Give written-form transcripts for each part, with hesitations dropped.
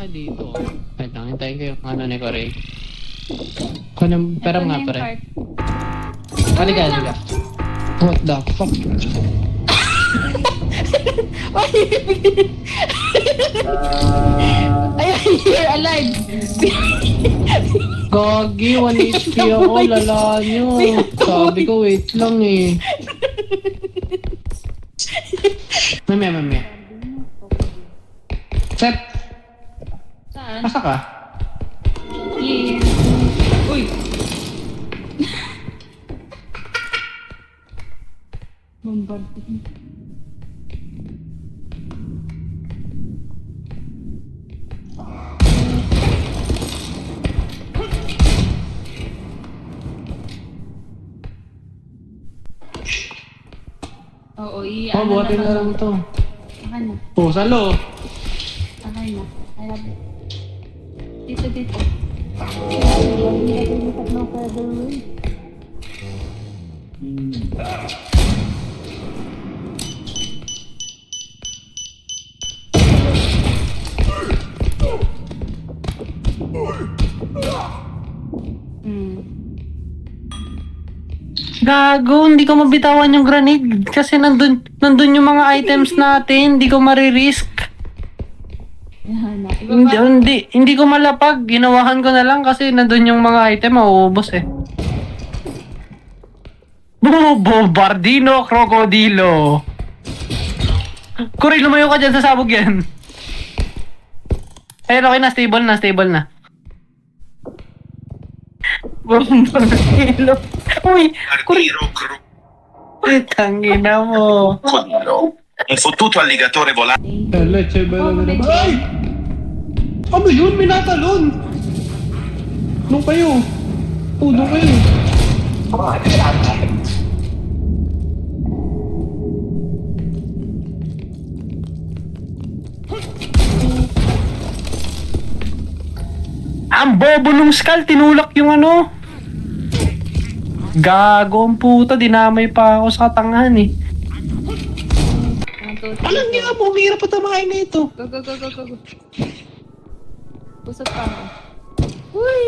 lalaki dito. Wait lang, hintayin ko yung ano ni Corey. Kung pero nga pare. Halika, halika. What the fuck? Ay, you're alive! Gagi, 1 HP ako, lala nyo. Sabi ko, wait lang eh. Mami. Seth, Saan? asa ka? Here. Uy! Bombard. Oo, Oh, buhatin na lang to. Akan na. Oh, salo. Akan na. I love it. Dito. Gago, hindi ko mabitawan yung grenade kasi nandun yung mga items natin, hindi ko maririsk. Yan na. Iba ba? Hindi ko malapag, ginawahan ko na lang kasi nandun yung mga item, mauubos eh. Bombardino Crocodilo. Kuri, lumayo ka dyan, sasabog yan. Ayun, okay na, stable na. Bombardino. Uy, Kuri, tangina mo. Un fottuto alligatore volante. Leche ba na naman? Ay! Ano yun? May natalon! Doon kayo! Oh, doon kayo! Ang bobo nung skull, tinulak yung ano. Gago ang puta, dinamay pa ako sa katangahan eh. Alam niyo mo, mahirap pa tamahin na ito. Go. Pusot pa mo. Uy!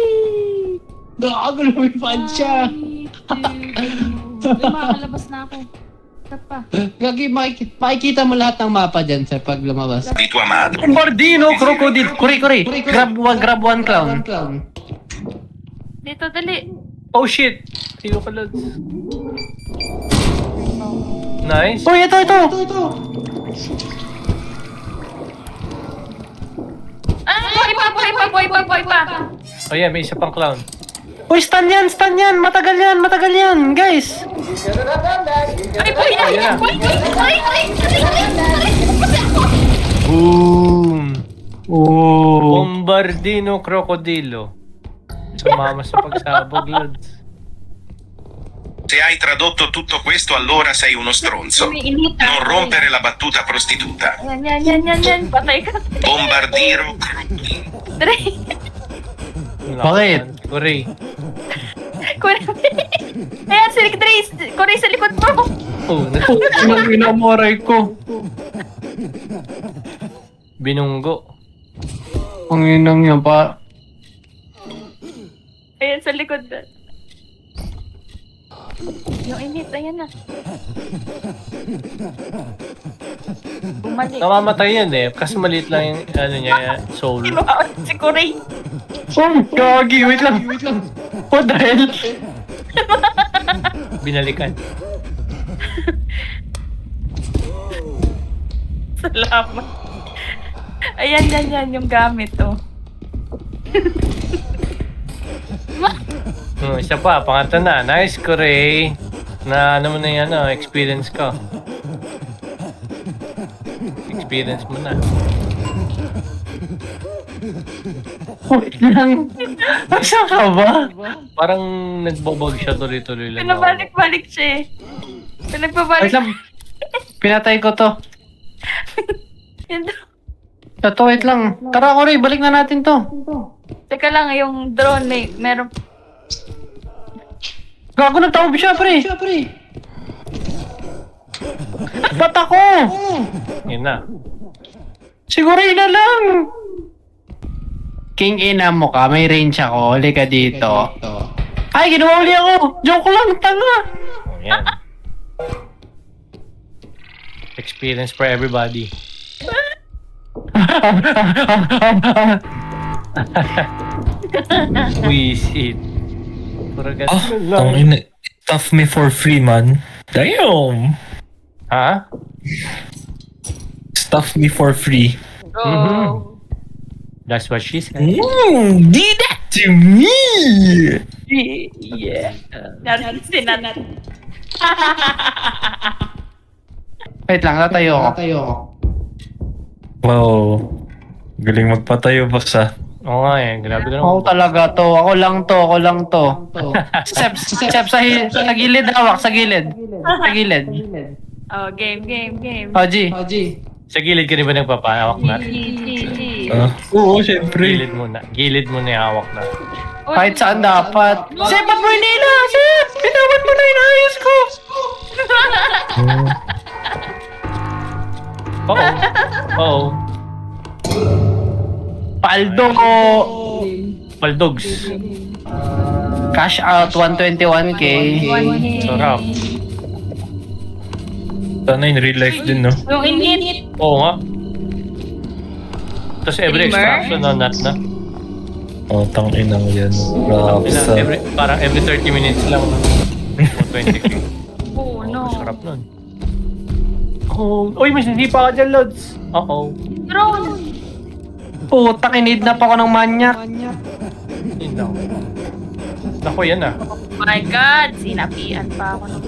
Gago, lumipad siya. Lumakalabas na ako. Stop pa. Gagi, makikita mo lahat ng mapa dyan sa pag lumabas. Di tua madre. Bombardino, crocodile. Kuri. Grab one clown. Dito, dali. Oh shit! Sino ka, Lods? Nice. Uy, ito. Buhay pa. Oh yeah, may isa pang clown. Uy, stun yan. Matagal yan, guys. Ay, buhay na! Ayun na. Ay! Boom! Oh. Bombardino Crocodilo. Sumama sa pagsabog, Lods. Se hai tradotto tutto questo, allora sei uno stronzo. Non rompere la battuta prostituta. Yan. Patay ka. Bombardiro. Dre. Bakit? Kuray. Ayan, si Trace. Kuray sa likod mo. Oh, Ang inamoray ko. binunggo. Ang inang yan pa. Ayan, sa likod. Yung init, ayan na. Bumalik. Namamatay yan eh. Kasi maliit lang yung ano niya, soul. Kinuha si Kuray. Oh, gagi, wait lang. What the hell? Binalikan. Salamat. Ayan, yan, yung gamit, oh. Isa pa, pangatlo na. Nice, Kuray. Na ano mo na yan, experience ko. Experience mo na. Wait lang. Asa ka ba? Parang nagbobog siya tuloy-tuloy lang. Pinabalik-balik siya, eh. Pinagbabalik. Wait lang. Pinatay ko to. Yan daw. Ito, wait lang. Tara, Koray, balik na natin to. Teka lang, yung drone, meron. Gago, nagtawag siya, pre. Ba't ako? Yun na. Si Koray na lang. King ina mo ka, may range ako. Huli ka dito. Ay, ginawa uli ako! Joke lang, tanga! Ayan. Experience for everybody. Wisit. Pura gas lang. Stuff me for free, man. Damn! Ha? Stuff me for free. Go. That's what she said. Did that to me! Yeah. Sinanat. Wait lang, tatayo ako. Wow. Galing magpatayo, boss, ah. Oo nga eh. Grabe ka Ako naman. talaga to. Ako lang to. Sep, sa gilid hawak, sa gilid. Sa gilid. Oh, game. Oji. Sa gilid ka rin ba nagpapahawak na? G. Oo, syempre. Gilid muna. Gilid muna yung hawak na. Kahit saan dapat. Sep, ba't mo inila? Sep, pinawat mo na inayos ko. Oo. Oo. Paldo. Paldogs. Cash out 121k. Sarap. Sana in real life din, no? Yung init. Oo nga. Tapos every Streamer? extraction na nut na. Oh, tangina mo yan. Props, ah. Parang every 30 minutes lang. 120k. Oh, no. Sarap nun. Oh, uy, mas hindi pa ka dyan, Lods. Uh-oh. Drone. Puta, kinidnap ako ng manyak. Yun lang. Naku, yan ah. My God. Sinapian pa ako ng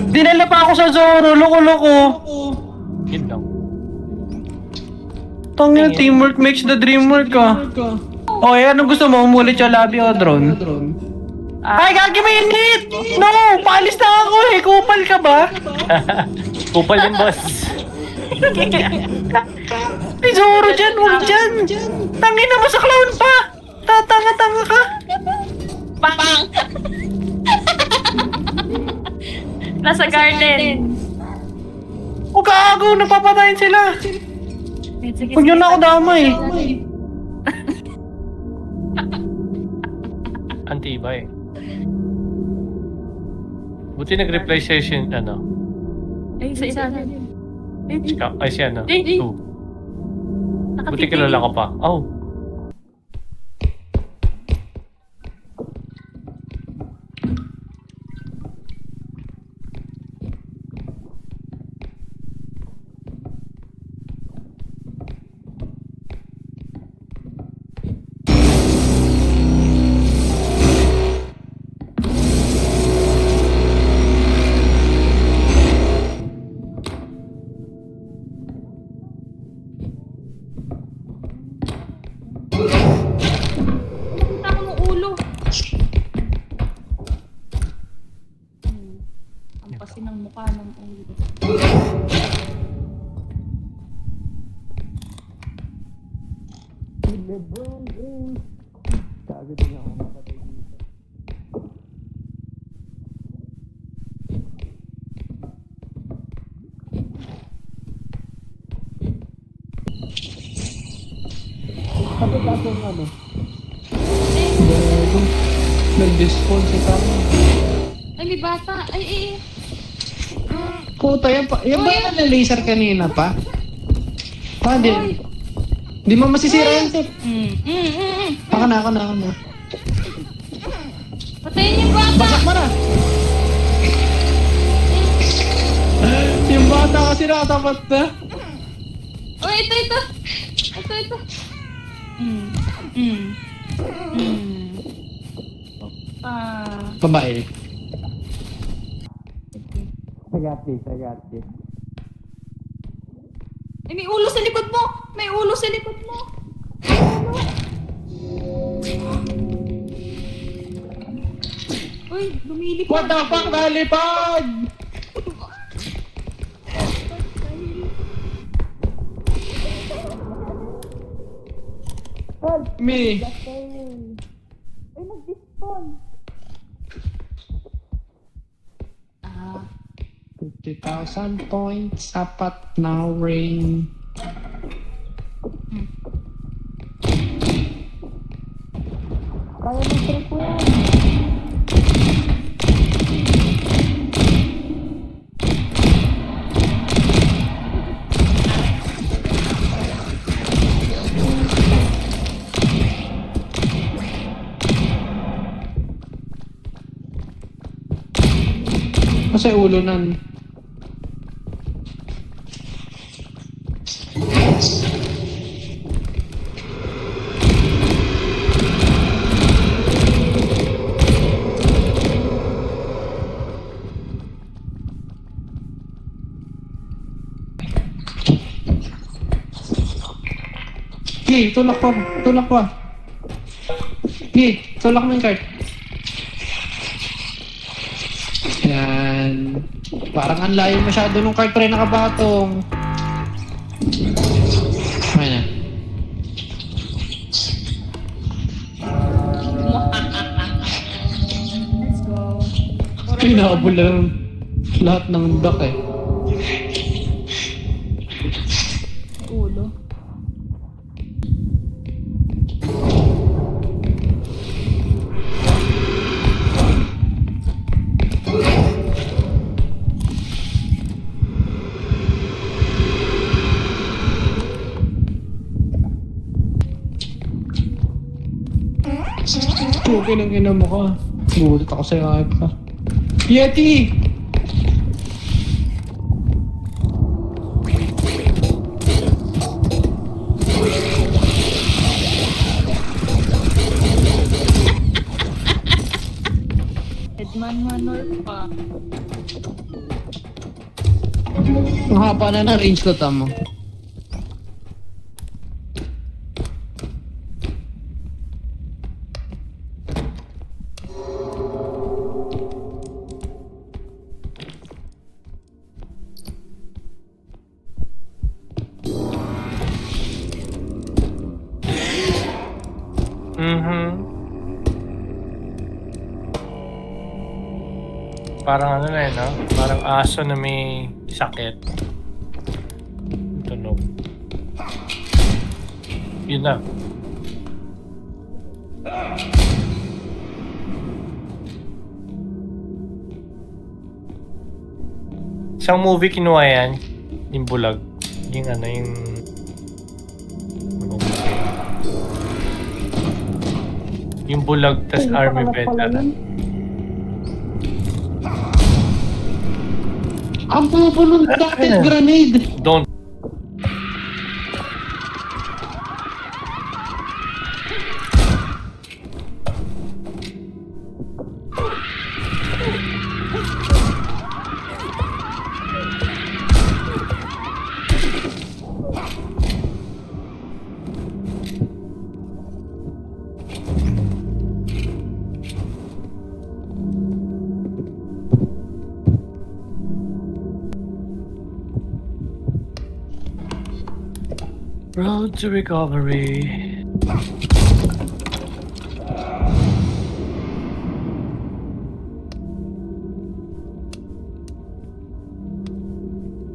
Dinala pa ako sa Zoro. Loko-loko. Yun lang. Tangina, teamwork makes the dream work, ah. Okay, anong gusto mo? Umulit yung labi o drone? Ay, gagi may init! No! Paalis na ako eh! Kupal ka ba? Kupal yun, boss. Ay, Zoro dyan! Huwag dyan! Tangina mo sa clown pa! Tatanga-tanga ka! Bang! Nasa garden. Huwag gago! Napapatayin sila! Sige, Huwag nyo na ako damay! Antibay. Buti nag-reply siya yung ano. Ay, isa. Ay, siya ano. Eh. 2. Buti kilala ko pa. Oh. Tama mo ulo. Ang pasin ng mukha ng ulo. Nag-dispon si Tama. Ay, may bata. Ay. Puta, yan pa. Yan ba yung laser kanina pa? Di mo masisira yan, Sep. Ako na. Patayin yung bata. Basak mo na! Yung bata kasi nakatapat na. Oh, ito. Babae. I got this. Ay, may ulo sa likod mo. Uy, lumilipad. What the fuck? Nalipad! Help me! Ay, nag-despawn. 50,000 points. Sapat na ring. Kasi ulo nan. Hey, tulak ko. Tulak ko. Hey, tulak mo yung cart. Yan. Parang ang layo masyado nung cart pre nakabatong. Ayun na. Let's go. Ay, nakabula lang lahat ng duck eh. Ulo. Okay nang ina mo ka. Gulat ako sa'yo kahit pa. Yeti! Edman Manor pa. Ang haba na ng range ko tamo. Parang ano na yun, no? Parang aso na may sakit. Tunog. Yun na. Isang movie kinuha yan. Yung bulag. Yung ano, yung... Yung bulag, tas army veteran. Ang pupunong dotted grenade! Don't. Road to recovery.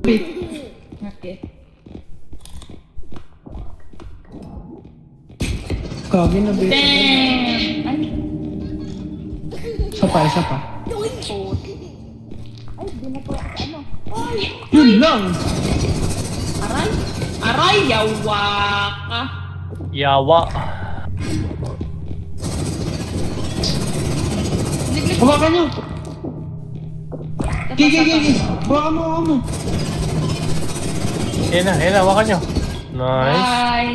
Okay. Kagi na ba? Damn! Ay, Isa pa, isa pa. pot. Ay, di na po ako sa ano. Ay! Yun lang! Aray! Aray! Yawa ka! Yawa. Liglig! Hawakan nyo! Gigi! Hawakan mo, hawakan mo! Yan na, hawakan nyo. Nice. Ay!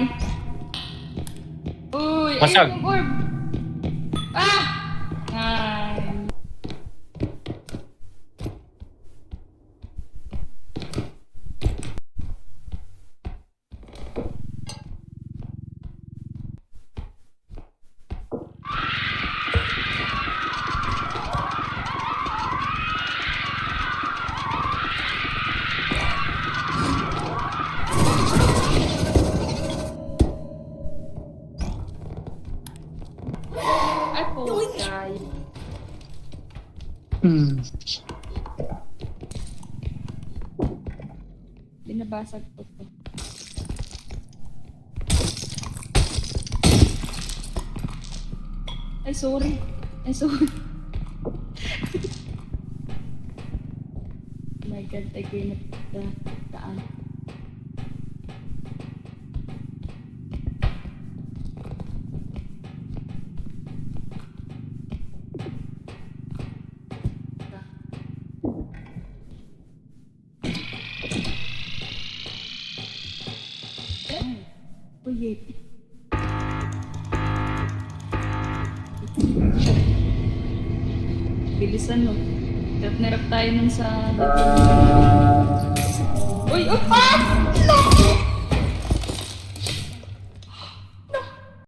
Uy! Basag. Ay, yung orb! Ah! Ay! Ay, putay. Binabasag ko to. Ay, sorry. Ay, sorry. Oh my God, ay ko yung daan. gate. Bilisan mo. Hirap na hirap tayo nun sa... Uy! Oh! Ah!